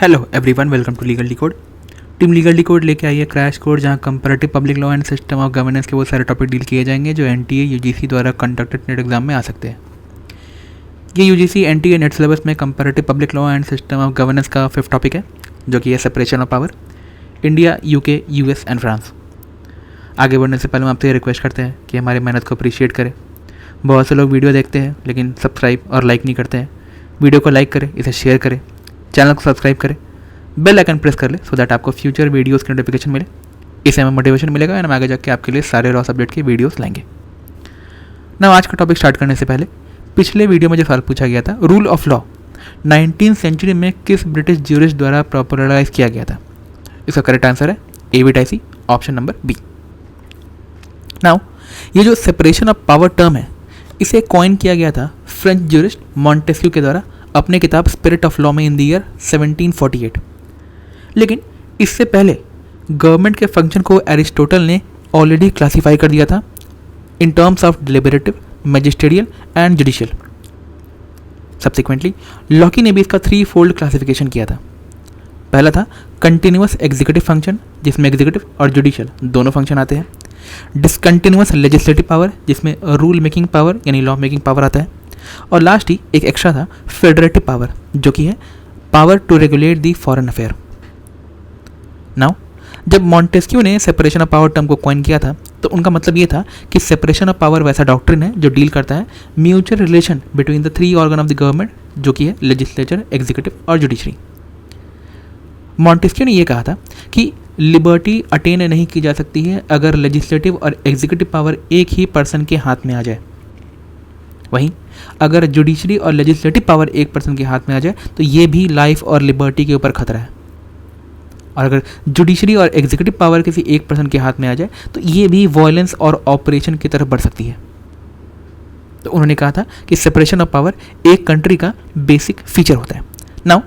Hello everyone, welcome to legal decode. Team legal decode लेके आई है क्रैश कोर्स, जहां comparative public law and system of governance के वो सारे टॉपिक डील किए जाएंगे जो एनटीए यूजीसी द्वारा कंडक्टेड नेट एग्जाम में आ सकते हैं। ये यूजीसी एनटीए नेट सिलेबस में comparative public law and system of governance का 5th टॉपिक है, जो कि है separation of power, India, UK, US and France. आगे बढ़ने से पहले हम आपसे रिक्वेस्ट करते हैं कि हमारी मेहनत को अप्रिशिएट करें। बहुत से लोग वीडियो देखते हैं लेकिन सब्सक्राइब और लाइक नहीं करते हैं। वीडियो को लाइक करें, इसे शेयर करें, चैनल को सब्सक्राइब करें, बेल आइकन प्रेस कर ले सो दैट आपको फ्यूचर वीडियोस की नोटिफिकेशन मिले। इससे हमें मोटिवेशन मिलेगा एंड हम आगे जाके आपके लिए सारे लॉ सब्जेक्ट के वीडियोस लाएंगे। ना आज का टॉपिक स्टार्ट करने से पहले पिछले वीडियो में जो सवाल पूछा गया था, rule of law 19th century में किस ब्रिटिश ज्यूरिस्ट द्वारा पॉपुलराइज किया गया था? इसका करेक्ट आंसर है एविटाइसी, ऑप्शन नंबर बी। नाउ ये जो सेपरेशन ऑफ पावर टर्म है, इसे कॉइन किया गया था फ्रेंच ज्यूरिस्ट मॉन्टेस्क्यू के द्वारा अपने किताब स्पिरिट ऑफ लॉ में इन द ईयर 1748। लेकिन इससे पहले गवर्नमेंट के फंक्शन को एरिस्टोटल ने ऑलरेडी क्लासीफाई कर दिया था in terms of deliberative, magisterial and judicial. Subsequently Locke ने भी इसका 3-fold क्लासिफिकेशन किया था। पहला था कंटिन्यूअस एग्जीक्यूटिव फंक्शन, जिसमें एग्जीक्यूटिव और जुडिशियल दोनों फंक्शन आते हैं। डिसकंटिन्यूअस लेजिस्लेटिव पावर, जिसमें रूल मेकिंग पावर यानी लॉ मेकिंग पावर आता है। और लास्ट ही एक एक्स्ट्रा था फेडरेटिव पावर, जो कि है power to regulate the foreign affair. Now जब मॉन्टेस्क्यू ने सेपरेशन ऑफ पावर टर्म को कॉइन किया था, तो उनका मतलब ये था कि सेपरेशन ऑफ पावर वैसा डॉक्ट्रिन है जो डील करता है mutual relation between the 3 organ of the government, जो कि है लेजिस्लेचर, एग्जीक्यूटिव और जुडिशरी। मॉन्टेस्क्यू ने यह कहा था कि लिबर्टी अटेन नहीं की जा सकती है अगर लेजिस्लेटिव और एग्जीक्यूटिव पावर एक ही पर्सन के हाथ में आ जाए। वहीं अगर जुडिशरी और लेजिस्लेटिव पावर एक पर्सन के हाथ में आ जाए तो ये भी लाइफ और लिबर्टी के ऊपर खतरा है। और अगर जुडिशरी और एग्जीक्यूटिव पावर किसी एक पर्सन के हाथ में आ जाए तो ये भी वायलेंस और ऑपरेशन की तरफ बढ़ सकती है। तो उन्होंने कहा था कि सेपरेशन ऑफ पावर एक कंट्री का बेसिक फीचर होता है। नाउ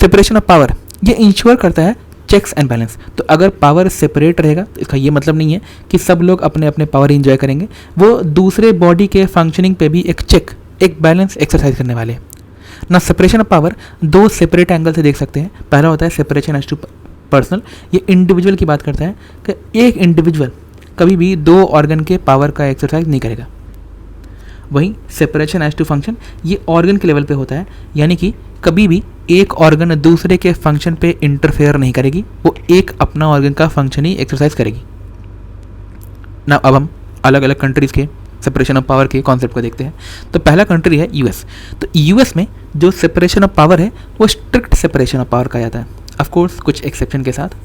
सेपरेशन ऑफ पावर ये इंश्योर करता है चेक्स एंड बैलेंस। तो अगर पावर सेपरेट रहेगा तो इसका ये मतलब नहीं है कि सब लोग अपने अपने पावर इंजॉय करेंगे, वो दूसरे बॉडी के फंक्शनिंग पे भी एक चेक, एक बैलेंस एक्सरसाइज करने वाले हैं ना। Separation of power 2 separate angle से देख सकते हैं। पहला होता है सेपरेशन एज टू पर्सनल, ये इंडिविजुअल की बात करता है कि एक इंडिविजुअल कभी भी 2 ऑर्गन के पावर का एक्सरसाइज नहीं करेगा। वहीं सेपरेशन एज टू फंक्शन ये ऑर्गन के लेवल पे होता है, यानी कि कभी भी एक ऑर्गन दूसरे के फंक्शन पे इंटरफेयर नहीं करेगी, वो एक अपना ऑर्गन का फंक्शन ही एक्सरसाइज करेगी ना। अब हम अलग अलग कंट्रीज़ के सेपरेशन ऑफ पावर के कॉन्सेप्ट को देखते हैं। तो पहला कंट्री है यूएस। तो यूएस में जो सेपरेशन ऑफ पावर है वो स्ट्रिक्ट सेपरेशन ऑफ पावर कहा जाता है, ऑफ कोर्स कुछ एक्सेप्शन के साथ।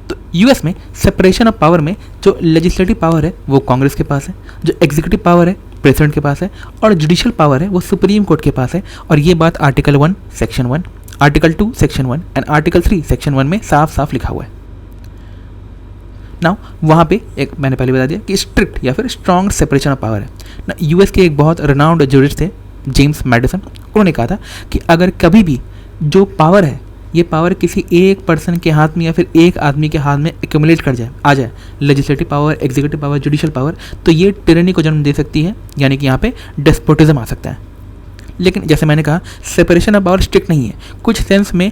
तो यूएस में सेपरेशन ऑफ पावर में जो लेजिस्लेटिव पावर है वो कांग्रेस के पास है, जो एग्जीक्यूटिव पावर है प्रेसिडेंट के पास है, और जुडिशियल पावर है वो सुप्रीम कोर्ट के पास है। और ये बात article 1 section 1, article 2 section 1 and article 3 section 1 में साफ साफ लिखा हुआ है। नाउ वहाँ पे एक मैंने पहले बता दिया कि स्ट्रिक्ट या फिर स्ट्रॉन्ग सेपरेशन ऑफ पावर है ना। यूएस के एक बहुत रिनाउंड ज्यूरिस्ट थे जेम्स मैडिसन, उन्होंने कहा था कि अगर कभी भी जो पावर है ये पावर किसी एक पर्सन के हाथ में या फिर एक आदमी के हाथ में एक्यूमुलेट कर जाए, आ जाए, legislative power, executive power, judicial power, तो ये टिरनी को जन्म दे सकती है, यानी कि यहाँ पे डेस्पोटिज्म आ सकता है। लेकिन जैसे मैंने कहा सेपरेशन ऑफ पावर स्ट्रिक्ट नहीं है, कुछ सेंस में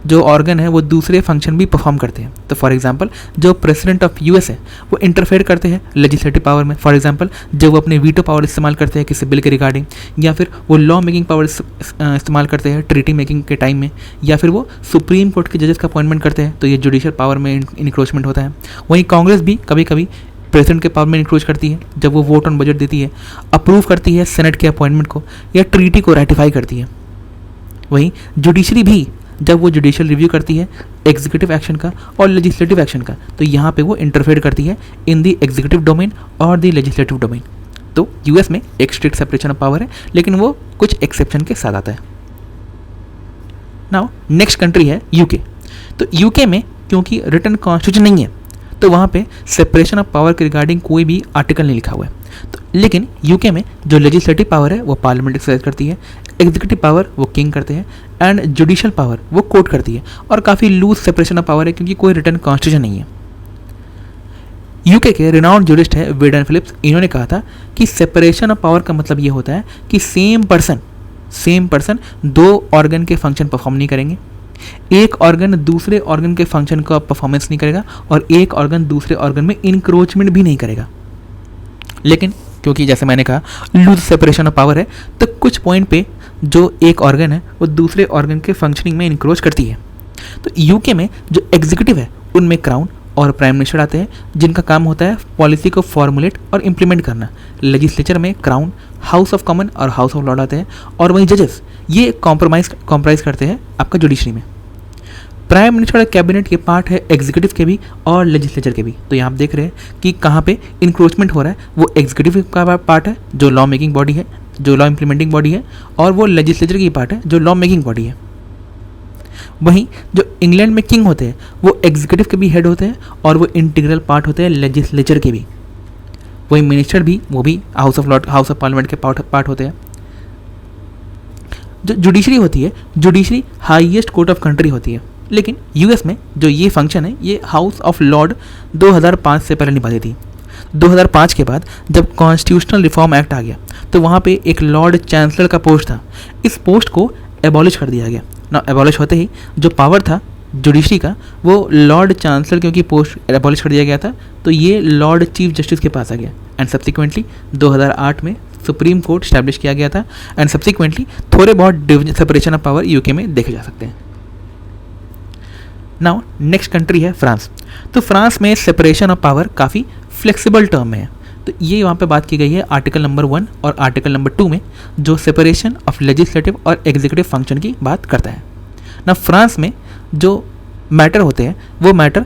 जो ऑर्गन है वो दूसरे फंक्शन भी परफॉर्म करते हैं। तो फॉर एग्जांपल जो प्रेसिडेंट ऑफ यूएस है वो इंटरफेयर करते हैं लेजिस्लेटिव पावर में। फॉर एग्जांपल जब वो अपने वीटो पावर इस्तेमाल करते हैं किसी बिल के रिगार्डिंग, या फिर वो लॉ मेकिंग पावर इस्तेमाल करते हैं ट्रीटी मेकिंग के टाइम में, या फिर वो सुप्रीम कोर्ट के जजेस का अपॉइंटमेंट करते हैं, तो ये जुडिशियल पावर में इंक्रोचमेंट होता है। वहीं कांग्रेस भी कभी कभी प्रेसिडेंट के पावर में इंक्रोच करती है जब वो वोट ऑन बजट देती है, अप्रूव करती है सेनेट के अपॉइंटमेंट को या ट्रीटी को रेटिफाई करती है। वहीं जुडिशरी भी जब वो जुडिशियल रिव्यू करती है एग्जीक्यूटिव एक्शन का और लेजिस्लेटिव एक्शन का, तो यहाँ पे वो इंटरफेयर करती है इन दी एग्जीक्यूटिव डोमेन और दी लेजिस्लेटिव डोमेन। तो यूएस में एक स्ट्रिक्ट सेपरेशन ऑफ पावर है, लेकिन वो कुछ एक्सेप्शन के साथ आता है। नाउ नेक्स्ट कंट्री है यूके। तो यूके में क्योंकि रिटन कॉन्स्टिट्यूशन नहीं है, तो वहाँ पे सेपरेशन ऑफ पावर के रिगार्डिंग कोई भी आर्टिकल नहीं लिखा हुआ है। तो लेकिन यूके में जो लेजिस्लेटिव पावर है वो पार्लियामेंट एक्सरसाइज करती है, एग्जीक्यूटिव पावर वो किंग करते हैं एंड जुडिशियल पावर वो कोर्ट करती है। और काफ़ी लूज सेपरेशन ऑफ पावर है क्योंकि कोई रिटन कॉन्स्टिट्यूशन नहीं है। यूके के रिनाउंड ज्यूरिस्ट है वेड एंड फिलिप्स, इन्होंने कहा था कि सेपरेशन ऑफ पावर का मतलब ये होता है कि सेम पर्सन 2 ऑर्गन के फंक्शन परफॉर्म नहीं करेंगे, एक ऑर्गन दूसरे ऑर्गन के फंक्शन का परफॉर्मेंस नहीं करेगा और एक ऑर्गन दूसरे ऑर्गन में इंक्रोचमेंट भी नहीं करेगा। लेकिन क्योंकि जैसे मैंने कहा लूज सेपरेशन ऑफ पावर है, तो कुछ पॉइंट पे जो एक ऑर्गन है वो दूसरे ऑर्गन के फंक्शनिंग में इंक्रोच करती है। तो यूके में जो एग्जीक्यूटिव है उनमें क्राउन और प्राइम मिनिस्टर आते हैं, जिनका काम होता है पॉलिसी को फॉर्मुलेट और इम्प्लीमेंट करना। लेजिस्लेचर में क्राउन, हाउस ऑफ कॉमन और हाउस ऑफ लॉर्ड आते हैं, और वहीं जजेस ये कॉम्प्राइज करते हैं आपका जुडिशरी में। प्राइम मिनिस्टर और कैबिनेट के पार्ट है एग्जीक्यूटिव के भी और लेजिस्लेचर के भी। तो यहाँ आप देख रहे हैं कि कहाँ पे इंक्रोचमेंट हो रहा है, वो एग्जीक्यूटिव का पार्ट है जो लॉ मेकिंग बॉडी है, जो लॉ इम्प्लीमेंटिंग बॉडी है, और वो लेजिस्लेचर की पार्ट है जो लॉ मेकिंग बॉडी है। वहीं जो इंग्लैंड में किंग होते हैं वो एग्जीक्यूटिव के भी हेड होते हैं और वो इंटीग्रल पार्ट होते हैं लेजिस्लेचर के भी। वहीं मिनिस्टर भी, वो भी house of Lord, house of parliament के पार्ट होते हैं। जो जुडिशरी होती है, judiciary highest court of country होती है, लेकिन यूएस में जो ये फंक्शन है ये हाउस ऑफ लॉर्ड 2005 से पहले निभाती थी। 2005 के बाद जब कॉन्स्टिट्यूशनल रिफॉर्म एक्ट आ गया तो वहाँ पे एक लॉर्ड चांसलर का पोस्ट था, इस पोस्ट को एबॉलिश कर दिया गया ना। एबॉलिश होते ही जो पावर था जुडिशरी का वो लॉर्ड चांसलर, क्योंकि पोस्ट एबॉलिश कर दिया गया था तो ये लॉर्ड चीफ जस्टिस के पास आ गया। एंड सब्सिक्वेंटली 2008 में सुप्रीम कोर्ट स्टैब्लिश किया गया था। एंड सब्सिक्वेंटली थोड़े बहुत सेपरेशन ऑफ पावर यूके में देखे जा सकते हैं। नाउ नेक्स्ट कंट्री है फ्रांस। तो फ्रांस में सेपरेशन ऑफ पावर काफ़ी फ्लेक्सिबल टर्म में है। तो ये वहाँ पे बात की गई है आर्टिकल नंबर 1 और आर्टिकल नंबर 2 में, जो सेपरेशन ऑफ लेजिस्लेटिव और एग्जीक्यूटिव फंक्शन की बात करता है ना। फ्रांस में जो मैटर होते हैं वो मैटर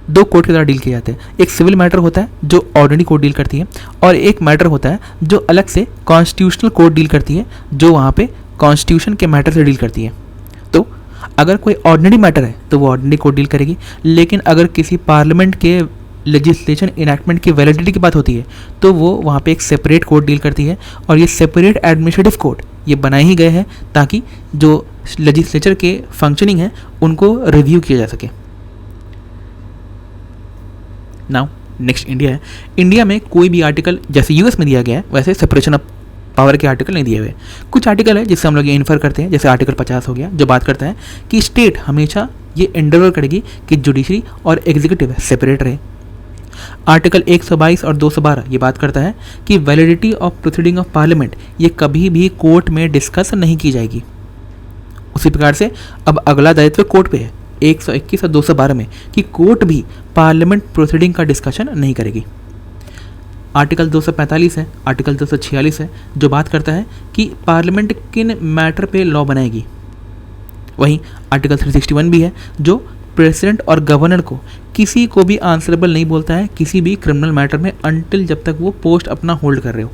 दो कोर्ट के द्वारा डील किए जाते हैं। एक सिविल मैटर होता है जो ऑर्डिनरी कोर्ट डील करती है, और एक मैटर होता है जो अलग से कॉन्स्टिट्यूशनल कोर्ट डील करती है, जो वहाँ पे कॉन्स्टिट्यूशन के मैटर से डील करती है। तो अगर कोई ऑर्डिनरी मैटर है तो वो ऑर्डिनरी कोर्ट डील करेगी, लेकिन अगर किसी पार्लियामेंट के लेजिस्लेशन इनैक्टमेंट की वैलिडिटी की बात होती है तो वो वहाँ पे एक सेपरेट कोर्ट डील करती है। और ये सेपरेट एडमिनिस्ट्रेटिव कोर्ट ये बनाए ही गए हैं ताकि जो लेजिस्लेचर के फंक्शनिंग है उनको रिव्यू किया जा सके। नाउ नेक्स्ट इंडिया है। इंडिया में कोई भी आर्टिकल जैसे यूएस में दिया गया है वैसे सेपरेशन ऑफ पावर के आर्टिकल नहीं दिए हुए। कुछ आर्टिकल है जिससे हम लोग ये इन्फर करते हैं, जैसे आर्टिकल 50 हो गया जो बात करता है कि स्टेट हमेशा ये एंडेवर करेगी कि जुडिशरी और एग्जीक्यूटिव सेपरेट रहे। आर्टिकल 122 और 212 ये बात करता है कि validity of proceeding of parliament ये कभी भी कोर्ट में डिस्कस नहीं की जाएगी। उसी प्रकार से अब अगला दायित्व कोर्ट पे है 121 और 212 में कि कोर्ट भी पार्लियामेंट प्रोसीडिंग का डिस्कशन नहीं करेगी। आर्टिकल 245 है, आर्टिकल 246 है जो बात करता है कि पार्लियामेंट किन मैटर पे लॉ बनाएगी। वहीं आर्टिकल 361 भी है जो प्रेसिडेंट और गवर्नर को किसी को भी आंसरेबल नहीं बोलता है किसी भी क्रिमिनल मैटर में अंटिल जब तक वो पोस्ट अपना होल्ड कर रहे हो।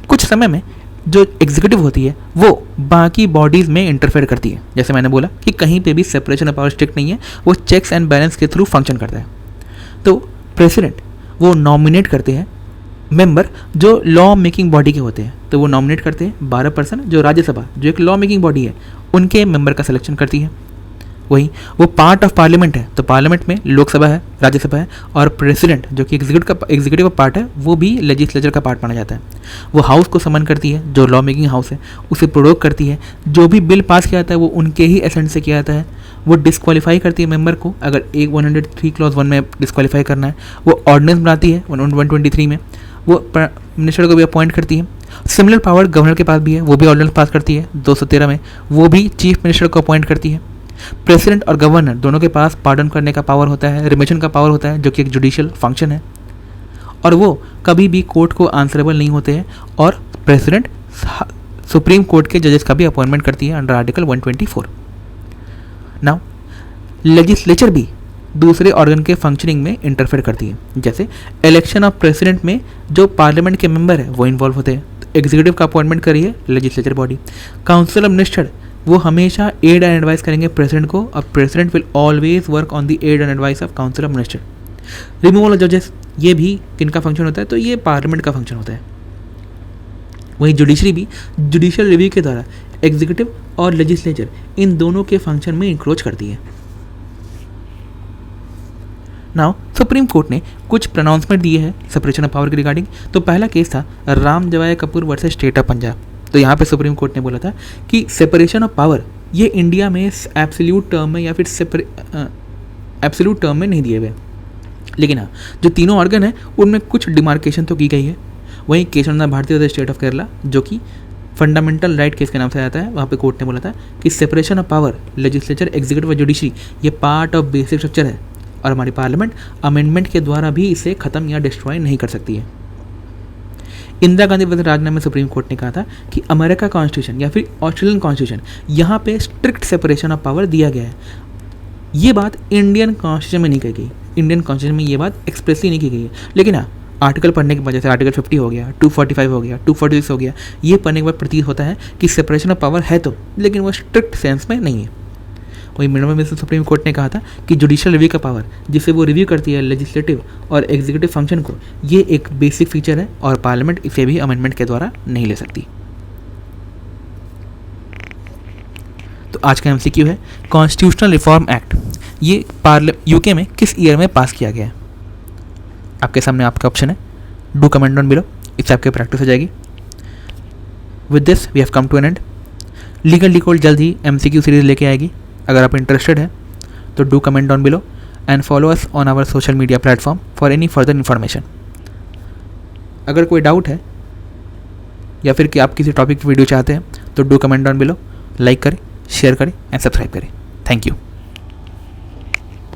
कुछ समय में जो एग्जीक्यूटिव होती है वो बाकी बॉडीज़ में इंटरफेयर करती है। जैसे मैंने बोला कि कहीं पे भी सेपरेशन ऑफ पावर स्ट्रिक्ट नहीं है, वो चेक्स एंड बैलेंस के थ्रू फंक्शन करता है। तो प्रेसिडेंट वो नॉमिनेट करते हैं मेंबर जो लॉ मेकिंग बॉडी के होते हैं, तो वो नॉमिनेट करते हैं 12% जो राज्यसभा जो एक लॉ मेकिंग बॉडी है उनके मेंबर का सिलेक्शन करती है। वहीं वो पार्ट ऑफ पार्लियामेंट है, तो पार्लियामेंट में लोकसभा है, राज्यसभा है, और प्रेसिडेंट जो कि एग्जीक्यूटिव का पार्ट है वो भी लेजिस्लेचर का पार्ट माना जाता है। वो हाउस को समन करती है जो लॉ मेकिंग हाउस है, उसे प्रोरोग करती है, जो भी बिल पास किया जाता है वो उनके ही एसेंट से किया जाता है। वो डिस्क्वालीफाई करती है मेंबर को, अगर 103 क्लॉज 1 में डिस्क्वालीफाई करना है। वो ऑर्डिनेंस बनाती है 123 में, वो मिनिस्टर को भी अपॉइंट करती है। सिमिलर पावर गवर्नर के पास भी है, वो भी ऑर्डिनेंस पास करती है 213 में, वो भी चीफ मिनिस्टर को अपॉइंट करती है। प्रेसिडेंट और गवर्नर दोनों के पास पार्डन करने का पावर होता है, रिमिशन का पावर होता है जो कि एक जुडिशियल फंक्शन है, और वो कभी भी कोर्ट को आंसरेबल नहीं होते हैं। और प्रेसिडेंट सुप्रीम कोर्ट के जजेस का भी अपॉइंटमेंट करती है अंडर आर्टिकल 124। नाउ लेजिस्लेचर भी दूसरे ऑर्गन के फंक्शनिंग में इंटरफेयर करती है। जैसे इलेक्शन ऑफ प्रेसिडेंट में जो पार्लियामेंट के मेंबर है वो इन्वॉल्व होते हैं, एग्जीक्यूटिव का अपॉइंटमेंट करिए legislature body. Council of minister वो हमेशा एड एंड एडवाइस करेंगे प्रेसिडेंट को, और president will always work on the aid and advice of council of minister. Removal of जजेस ये भी किनका फंक्शन होता है, तो ये पार्लियामेंट का फंक्शन होता है। वहीं जुडिशरी भी जुडिशियल रिव्यू के द्वारा एग्जीक्यूटिव और लेजिस्लेचर इन दोनों के फंक्शन में इंक्रोच करती है। नाउ सुप्रीम कोर्ट ने कुछ प्रोनाउंसमेंट दिए हैं सेपरेशन ऑफ पावर के रिगार्डिंग। तो पहला केस था Ram Jawaya Kapur versus state of Punjab. तो यहाँ पे सुप्रीम कोर्ट ने बोला था कि सेपरेशन ऑफ पावर ये इंडिया में एब्सोल्यूट टर्म में या फिर एब्सोल्यूट टर्म में नहीं दिए हुए, लेकिन हाँ जो तीनों ऑर्गन हैं उनमें कुछ डिमार्केशन तो की गई है। वहीं केस ऑन द भारतीय स्टेट ऑफ केरला, जो कि फंडामेंटल राइट केस के नाम से आता है, वहाँ पे कोर्ट ने बोला था कि separation of power legislature, executive और जुडिशरी ये पार्ट ऑफ बेसिक स्ट्रक्चर है और हमारी पार्लियामेंट अमेंडमेंट के द्वारा भी इसे ख़त्म या डिस्ट्रॉय नहीं कर सकती है। इंदिरा गांधी विरुद्ध राजीनामे में सुप्रीम कोर्ट ने कहा था कि अमेरिका कॉन्स्टिट्यूशन या फिर ऑस्ट्रेलियन कॉन्स्टिट्यूशन यहाँ पे स्ट्रिक्ट सेपरेशन ऑफ पावर दिया गया है। ये बात इंडियन कॉन्स्टिट्यूशन में नहीं कही गई, इंडियन कॉन्स्टिट्यूशन में ये बात एक्सप्रेसली नहीं की गई है। लेकिन हाँ आर्टिकल पढ़ने के बाद, जैसे आर्टिकल 50 हो गया, 245 हो गया, 246 हो गया, ये पढ़ने के बाद प्रतीत होता है कि सेपरेशन ऑफ पावर है तो, लेकिन वो स्ट्रिक्ट सेंस में नहीं है। वही मिनिमम में सुप्रीम कोर्ट ने कहा था कि जुडिशियल रिव्यू का पावर जिसे वो रिव्यू करती है लेजिस्लेटिव और एग्जीक्यूटिव फंक्शन को, ये एक बेसिक फीचर है और पार्लियामेंट इसे भी अमेंडमेंट के द्वारा नहीं ले सकती। तो आज का एमसीक्यू है कॉन्स्टिट्यूशनल रिफॉर्म एक्ट, ये यूके में किस ईयर में पास किया गया है। आपके सामने आपका ऑप्शन है, डू कमेंट ऑन बिलो, इससे आपकी प्रैक्टिस हो जाएगी। With this we have come to an end. Legal decode जल्द ही एमसीक्यू सीरीज लेके आएगी। अगर आप इंटरेस्टेड हैं तो do comment on below and follow us on our social media platform for any further information. अगर कोई डाउट है या फिर कि आप किसी टॉपिक पर वीडियो चाहते हैं तो do comment on below, like करें, शेयर करें एंड सब्सक्राइब करें। Thank you.